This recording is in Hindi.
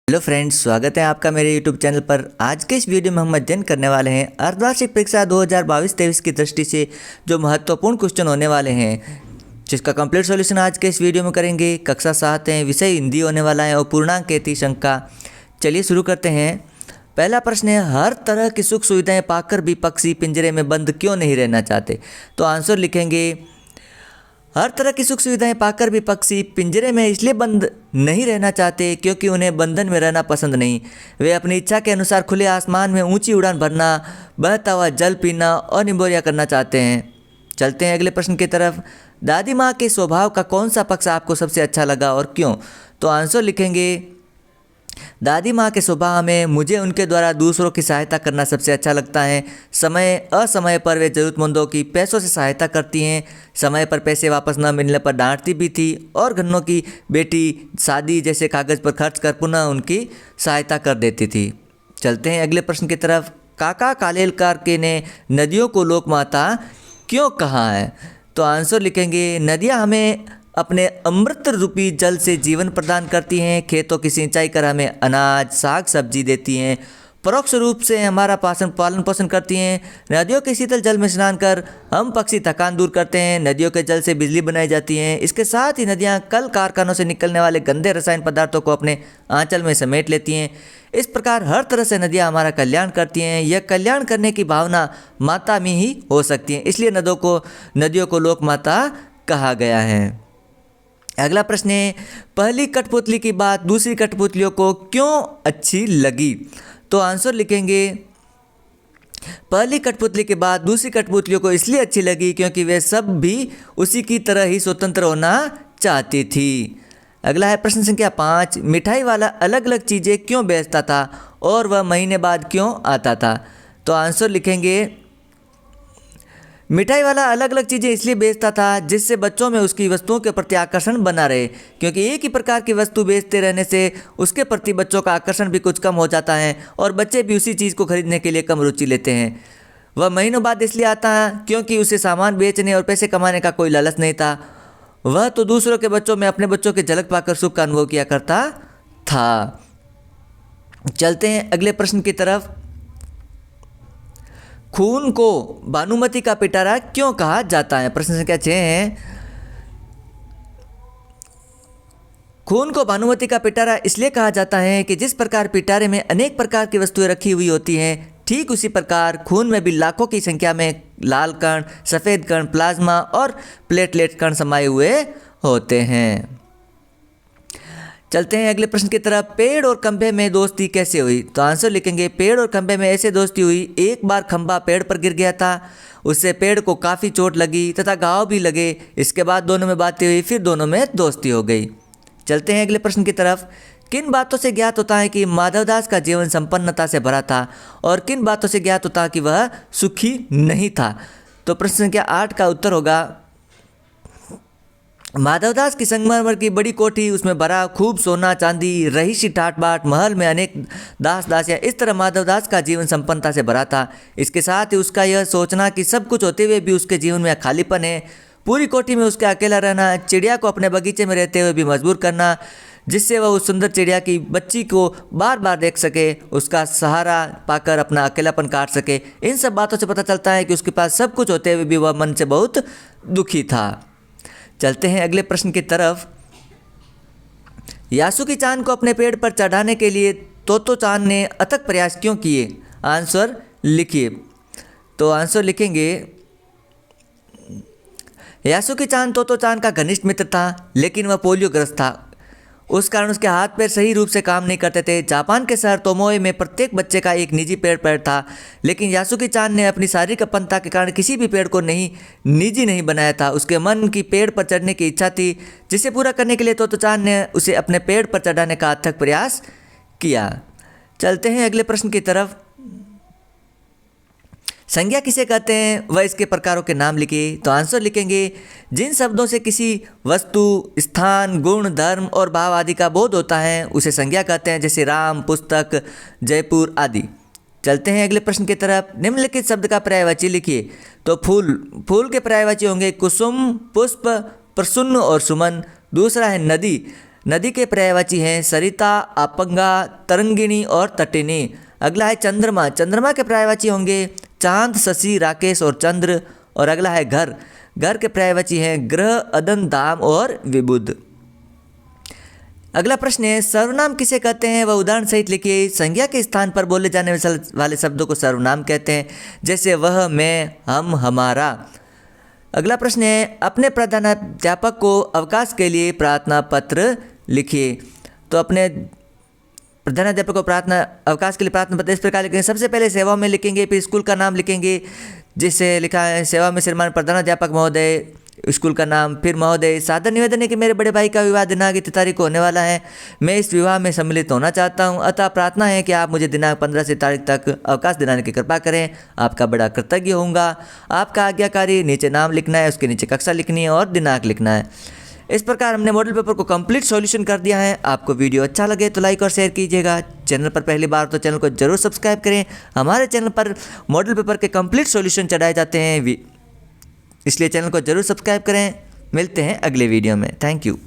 हेलो फ्रेंड्स, स्वागत है आपका मेरे यूट्यूब चैनल पर। आज के इस वीडियो में हम अध्ययन करने वाले हैं अर्धवार्षिक परीक्षा 2022-23 की दृष्टि से जो महत्वपूर्ण क्वेश्चन होने वाले हैं, जिसका कंप्लीट सॉल्यूशन आज के इस वीडियो में करेंगे। कक्षा 7 है, विषय हिंदी होने वाला है और पूर्णांक के 30 अंक का। चलिए शुरू करते हैं। पहला प्रश्न है, हर तरह की सुख सुविधाएँ पाकर भी पक्षी पिंजरे में बंद क्यों नहीं रहना चाहते? तो आंसर लिखेंगे, हर तरह की सुख सुविधाएं पाकर भी पक्षी पिंजरे में इसलिए बंद नहीं रहना चाहते क्योंकि उन्हें बंधन में रहना पसंद नहीं। वे अपनी इच्छा के अनुसार खुले आसमान में ऊंची उड़ान भरना, बहता हुआ जल पीना और निबोरिया करना चाहते हैं। चलते हैं अगले प्रश्न की तरफ। दादी माँ के स्वभाव का कौन सा पक्ष आपको सबसे अच्छा लगा और क्यों? तो आंसर लिखेंगे, दादी माँ के स्वभाव में मुझे उनके द्वारा दूसरों की सहायता करना सबसे अच्छा लगता है। समय असमय पर वे ज़रूरतमंदों की पैसों से सहायता करती हैं। समय पर पैसे वापस न मिलने पर डांटती भी थी और घरनों की बेटी शादी जैसे कागज़ पर खर्च कर पुनः उनकी सहायता कर देती थी। चलते हैं अगले प्रश्न की तरफ। काका कालेलकर के ने नदियों को लोक माता क्यों कहा है? तो आंसर लिखेंगे, नदियाँ हमें अपने अमृत रूपी जल से जीवन प्रदान करती हैं। खेतों की सिंचाई कर हमें अनाज साग सब्जी देती हैं। परोक्ष रूप से हमारा पालन पोषण करती हैं। नदियों के शीतल जल में स्नान कर हम पक्षी थकान दूर करते हैं। नदियों के जल से बिजली बनाई जाती है। इसके साथ ही नदियाँ कल कारखानों से निकलने वाले गंदे रसायन पदार्थों को अपने आंचल में समेट लेती हैं। इस प्रकार हर तरह से नदियाँ हमारा कल्याण करती हैं। यह कल्याण करने की भावना माता में ही हो सकती है, इसलिए नदियों को लोक माता कहा गया है। अगला प्रश्न है, पहली कठपुतली की बात दूसरी कठपुतलियों को क्यों अच्छी लगी? तो आंसर लिखेंगे, पहली कठपुतली के बाद दूसरी कठपुतलियों को इसलिए अच्छी लगी क्योंकि वे सब भी उसी की तरह ही स्वतंत्र होना चाहती थी। अगला है प्रश्न संख्या 5, मिठाई वाला अलग अलग चीज़ें क्यों बेचता था और वह महीने बाद क्यों आता था? तो आंसर लिखेंगे, मिठाई वाला अलग अलग चीज़ें इसलिए बेचता था जिससे बच्चों में उसकी वस्तुओं के प्रति आकर्षण बना रहे, क्योंकि एक ही प्रकार की वस्तु बेचते रहने से उसके प्रति बच्चों का आकर्षण भी कुछ कम हो जाता है और बच्चे भी उसी चीज़ को खरीदने के लिए कम रुचि लेते हैं। वह महीनों बाद इसलिए आता है क्योंकि उसे सामान बेचने और पैसे कमाने का कोई लालच नहीं था। वह तो दूसरों के बच्चों में अपने बच्चों की झलक पाकर सुख का अनुभव किया करता था। चलते हैं अगले प्रश्न की तरफ। खून को भानुमति का पिटारा क्यों कहा जाता है? प्रश्न संख्या 6 है, खून को भानुमति का पिटारा इसलिए कहा जाता है कि जिस प्रकार पिटारे में अनेक प्रकार की वस्तुएं रखी हुई होती हैं, ठीक उसी प्रकार खून में भी लाखों की संख्या में लाल कण, सफ़ेद कण, प्लाज्मा और प्लेटलेट कण समाये हुए होते हैं। चलते हैं अगले प्रश्न की तरफ। पेड़ और खंभे में दोस्ती कैसे हुई? तो आंसर लिखेंगे, पेड़ और खंभे में ऐसे दोस्ती हुई, एक बार खंभा पेड़ पर गिर गया था, उससे पेड़ को काफ़ी चोट लगी तथा घाव भी लगे। इसके बाद दोनों में बातें हुई, फिर दोनों में दोस्ती हो गई। चलते हैं अगले प्रश्न की तरफ। किन बातों से ज्ञात होता है कि माधवदास का जीवन संपन्नता से भरा था और किन बातों से ज्ञात होता है कि वह सुखी नहीं था? तो प्रश्न संख्या 8 का उत्तर होगा, माधवदास की संगमरमर की बड़ी कोठी, उसमें भरा खूब सोना चांदी, रहीसी ठाट बाट, महल में अनेक दास दासियाँ, इस तरह माधवदास का जीवन संपन्नता से भरा था। इसके साथ ही उसका यह सोचना कि सब कुछ होते हुए भी उसके जीवन में खालीपन है, पूरी कोठी में उसके अकेला रहना, चिड़िया को अपने बगीचे में रहते हुए भी मजबूर करना जिससे वह उस सुंदर चिड़िया की बच्ची को बार बार देख सके, उसका सहारा पाकर अपना अकेलापन काट सके। इन सब बातों से पता चलता है कि उसके पास सब कुछ होते हुए भी वह मन से बहुत दुखी था। चलते हैं अगले प्रश्न की तरफ। यासुकी चांद को अपने पेड़ पर चढ़ाने के लिए तोतो चांद ने अथक प्रयास क्यों किए? आंसर लिखिए। तो आंसर लिखेंगे, यासुकी चांद तोतो चांद का घनिष्ठ मित्र था, लेकिन वह पोलियोग्रस्त था। उस कारण उसके हाथ पैर सही रूप से काम नहीं करते थे। जापान के शहर तोमोए में प्रत्येक बच्चे का एक निजी पेड़ था, लेकिन यासुकी चांद ने अपनी शारीरिक अपनता के कारण किसी भी पेड़ को निजी नहीं बनाया था। उसके मन की पेड़ पर चढ़ने की इच्छा थी, जिसे पूरा करने के लिए तोतो चांद ने उसे अपने पेड़ पर चढ़ाने का अथक प्रयास किया। चलते हैं अगले प्रश्न की तरफ। संज्ञा किसे कहते हैं, वह इसके प्रकारों के नाम लिखिए। तो आंसर लिखेंगे, जिन शब्दों से किसी वस्तु, स्थान, गुण, धर्म और भाव आदि का बोध होता है उसे संज्ञा कहते हैं, जैसे राम, पुस्तक, जयपुर आदि। चलते हैं अगले प्रश्न की तरफ। निम्नलिखित शब्द का पर्यायवाची लिखिए। तो फूल के पर्यायवाची होंगे कुसुम, पुष्प, प्रसन्न और सुमन। दूसरा है नदी, नदी के पर्यायवाची हैं सरिता, आपंगा, तरंगिणी और तटिनी। अगला है चंद्रमा। चंद्रमा के पर्यायवाची होंगे चांद, शशि, राकेश और चंद्र। और अगला है घर। घर के पर्यायवाची हैं ग्रह, अदन, धाम और विबुध। अगला प्रश्न है सर्वनाम किसे कहते हैं, वह उदाहरण सहित लिखिए। संज्ञा के स्थान पर बोले जाने वाले शब्दों को सर्वनाम कहते हैं, जैसे वह, मैं, हम, हमारा। अगला प्रश्न है अपने प्रधानाध्यापक को अवकाश के लिए प्रार्थना पत्र लिखिए। तो अपने प्रधानाध्यापक को अवकाश के लिए प्रार्थना पत्र इस प्रकार लिखेंगे। सबसे पहले सेवा में लिखेंगे, फिर स्कूल का नाम लिखेंगे, जिससे लिखा है सेवा में श्रीमान प्रधानाध्यापक महोदय, स्कूल का नाम, फिर महोदय। सादर निवेदन है कि मेरे बड़े भाई का विवाह दिनांक इतनी तारीख को होने वाला है, मैं इस विवाह में सम्मिलित होना चाहता हूं, अतः प्रार्थना है कि आप मुझे दिनांक 15 से तारीख तक अवकाश दिलाने की कृपा करें, आपका बड़ा कृतज्ञ होऊंगा। आपका आज्ञाकारी, नीचे नाम लिखना है, उसके नीचे कक्षा लिखनी है और दिनांक लिखना है। इस प्रकार हमने मॉडल पेपर को कंप्लीट सॉल्यूशन कर दिया है। आपको वीडियो अच्छा लगे तो लाइक और शेयर कीजिएगा। चैनल पर पहली बार तो चैनल को जरूर सब्सक्राइब करें। हमारे चैनल पर मॉडल पेपर के कंप्लीट सॉल्यूशन चढ़ाए जाते हैं, इसलिए चैनल को जरूर सब्सक्राइब करें। मिलते हैं अगले वीडियो में। Thank you.